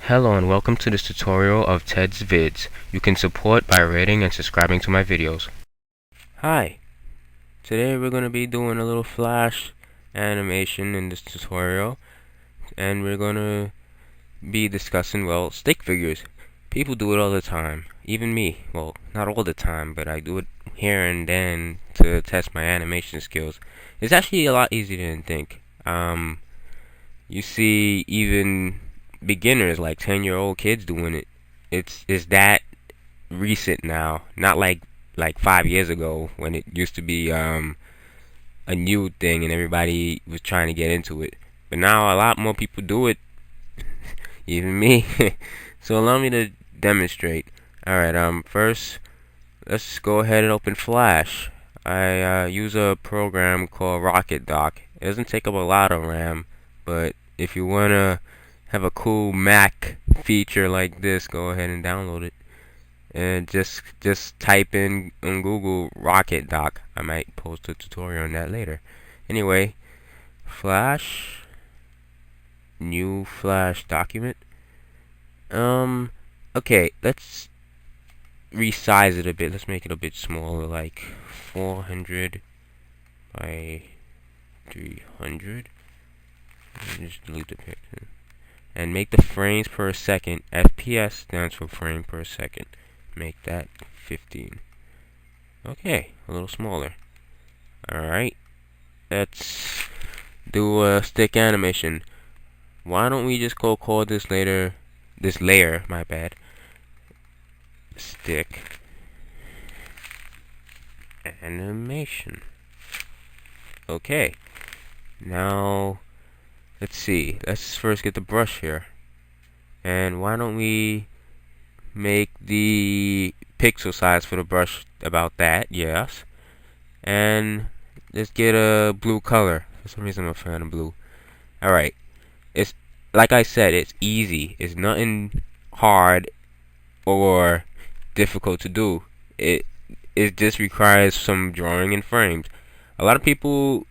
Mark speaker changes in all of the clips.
Speaker 1: Hello and welcome to this tutorial of Ted's Vids. You can support by rating and subscribing to my videos. Hi, today we're going to be doing a little Flash animation in this tutorial, and we're going to be discussing, well, stick figures. People do it all the time, even me. Well, not all the time, but I do it here and then to test my animation skills. It's actually a lot easier than you think. You see even beginners, like 10-year-old kids doing it. It's that recent now, not like 5 years ago when it used to be a new thing and everybody was trying to get into it. But now a lot more people do it, even me. So allow me to demonstrate. Alright, first let's go ahead and open Flash. I use a program called Rocket Dock. It doesn't take up a lot of RAM, but if you wanna have a cool Mac feature like this, go ahead and download it. And just type in on Google Rocket Dock. I might post a tutorial on that later. Anyway, Flash, new Flash document. Okay, let's resize it a bit. Let's make it a bit smaller, like 400 by 300. Just delete the picture. And make the frames per second. FPS stands for frame per second. Make that 15. Okay, a little smaller. Alright, let's do a stick animation. Why don't we just call this layer, my bad, stick animation. Okay, now let's see. Let's first get the brush here. And why don't we make the pixel size for the brush about that? Yes. And let's get a blue color. For some reason I'm a fan of blue. Alright. It's like I said, it's easy. It's nothing hard or difficult to do. It just requires some drawing in frames. A lot of people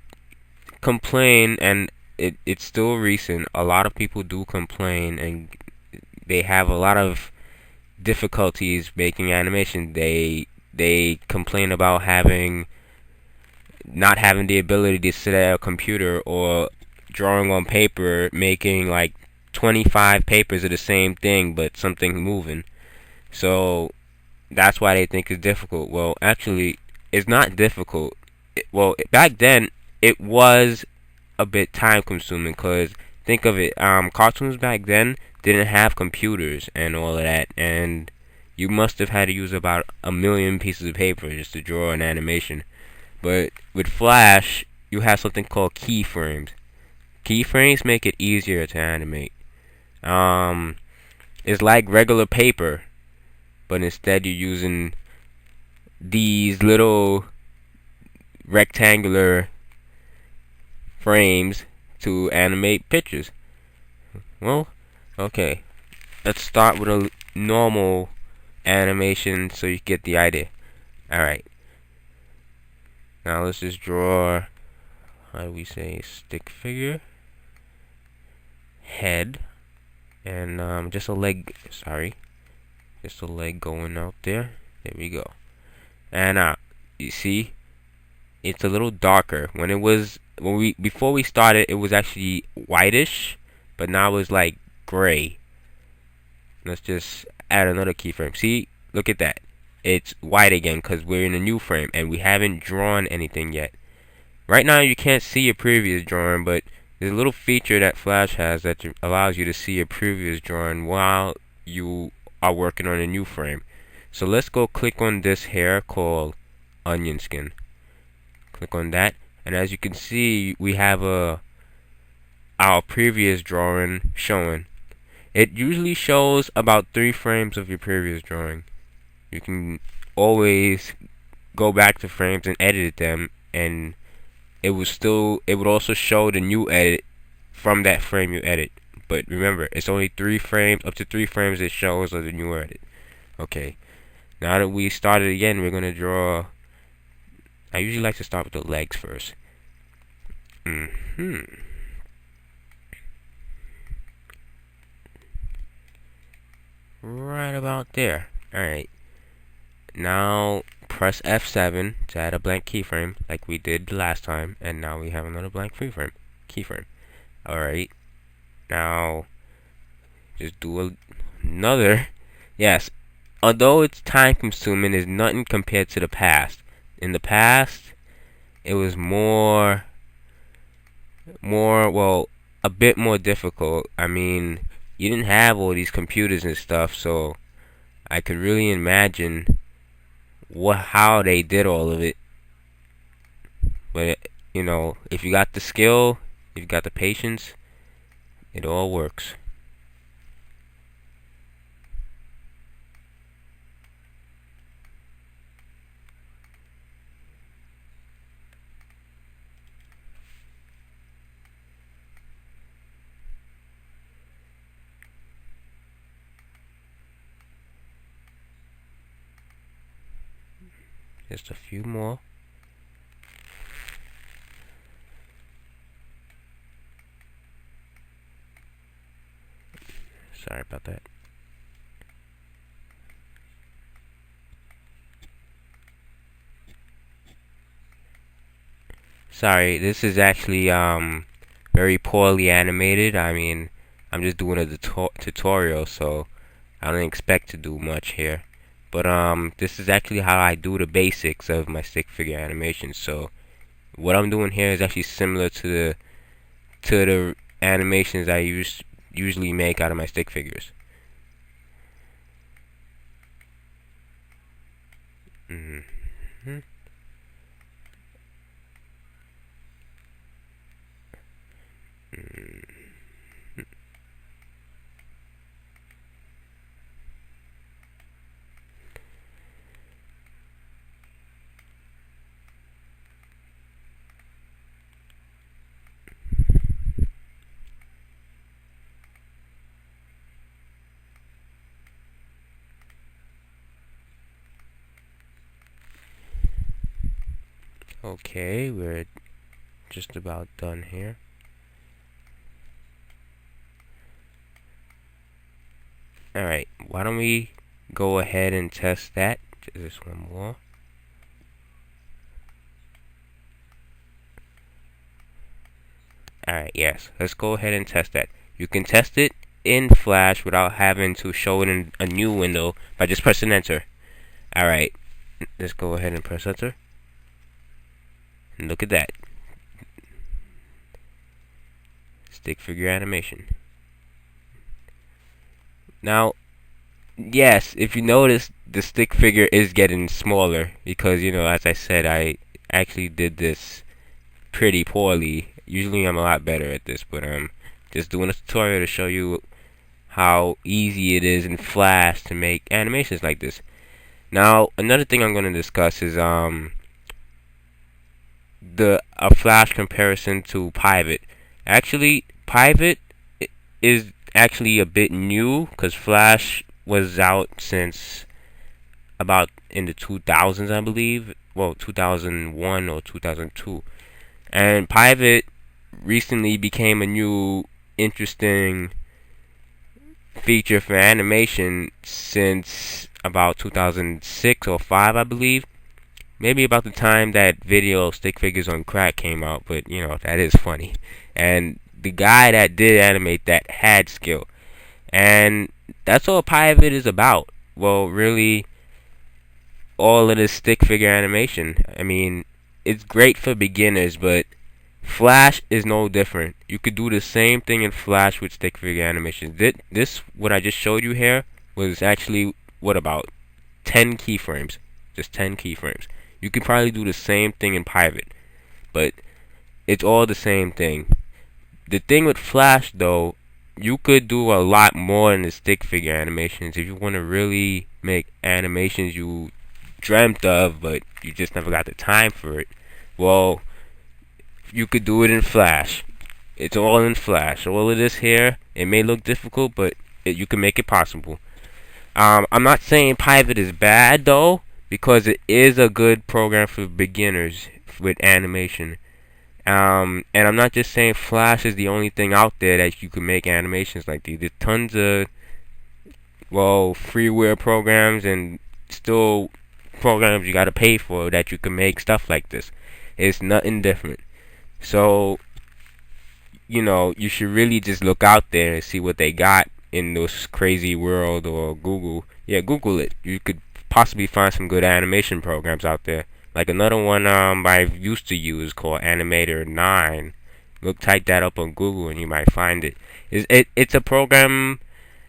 Speaker 1: complain, and it's still recent. A lot of people do complain, and they have a lot of difficulties making animation. They complain about not having the ability to sit at a computer or drawing on paper, making like 25 papers of the same thing but something moving. So that's why they think it's difficult. Well, actually, it's not difficult. Back then it was a bit time consuming, because think of it, cartoons back then didn't have computers and all of that, and you must have had to use about 1,000,000 pieces of paper just to draw an animation. But with Flash, you have something called keyframes. Keyframes make it easier to animate. It's like regular paper, but instead you're using these little rectangular frames to animate pictures. Well, okay. Let's start with a normal animation so you get the idea. Alright. Now let's just draw, how do we say, stick figure, head, and just a leg, just a leg going out there. There we go. And you see, it's a little darker. Before we started, it was actually whitish, but now it's like gray. Let's just add another keyframe. See, look at that. It's white again because we're in a new frame and we haven't drawn anything yet. Right now you can't see your previous drawing, but there's a little feature that Flash has that allows you to see your previous drawing while you are working on a new frame. So let's go click on this hair called onion skin. Click on that, and as you can see, we have our previous drawing showing. It usually shows about 3 frames of your previous drawing. You can always go back to frames and edit them, and it would also show the new edit from that frame you edit. But remember, it's only 3 frames, up to 3 frames it shows of the new edit. Okay, now that we started again, we're gonna draw. I usually like to start with the legs first. right about there. Alright, now press F7 to add a blank keyframe like we did the last time, and now we have another blank keyframe. Alright, now just do another. Yes, although it's time consuming, it's nothing compared to the past. In the past, it was well, a bit more difficult. I mean, you didn't have all these computers and stuff, so I could really imagine how they did all of it. But you know, if you got the skill, if you got the patience, it all works. Just a few more. Sorry about that. Sorry, this is actually very poorly animated. I mean, I'm just doing a tutorial, so I don't expect to do much here. But this is actually how I do the basics of my stick figure animation. So what I'm doing here is actually similar to the animations I usually make out of my stick figures. Mm-hmm. Okay, we're just about done here. Alright, why don't we go ahead and test that? Just one more. Alright, yes, let's go ahead and test that. You can test it in Flash without having to show it in a new window by just pressing enter. Alright, let's go ahead and press enter. And look at that. Stick figure animation. Now, yes, if you notice, the stick figure is getting smaller because, you know, as I said, I actually did this pretty poorly. Usually I'm a lot better at this, but I'm just doing a tutorial to show you how easy it is in Flash to make animations like this. Now, another thing I'm going to discuss is a Flash comparison to Pivot. Actually, Pivot is actually a bit new because Flash was out since about in the 2000s, I believe. Well, 2001 or 2002. And Pivot recently became a new interesting feature for animation since about 2006 or 5, I believe. Maybe about the time that video Stick Figures on Crack came out, but you know, that is funny. And the guy that did animate that had skill. And that's all Pivot is about. Well, really, all of this stick figure animation. I mean, it's great for beginners, but Flash is no different. You could do the same thing in Flash with stick figure animation. This, what I just showed you here, was actually, what, about 10 keyframes. Just 10 keyframes. You could probably do the same thing in Pivot, but it's all the same thing. The thing with Flash, though, you could do a lot more in the stick figure animations if you want to really make animations you dreamt of, but you just never got the time for it. Well, you could do it in Flash. It's all in Flash. All of this here, it may look difficult, but you can make it possible. I'm not saying Pivot is bad, though, because it is a good program for beginners with animation. And I'm not just saying Flash is the only thing out there that you can make animations like these. There's tons of well, freeware programs and still programs you gotta pay for that you can make stuff like this. It's nothing different. So, you should really just look out there and see what they got in this crazy world, or Google. Yeah, Google it. You could possibly find some good animation programs out there. Like another one I used to use called Animator 9. Type that up on Google and you might find it. It's a program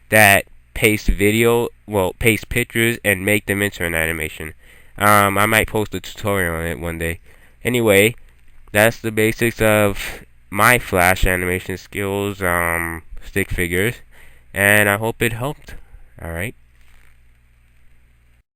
Speaker 1: that pastes pictures and make them into an animation. I might post a tutorial on it one day. Anyway, that's the basics of my Flash animation skills, stick figures, and I hope it helped. Alright.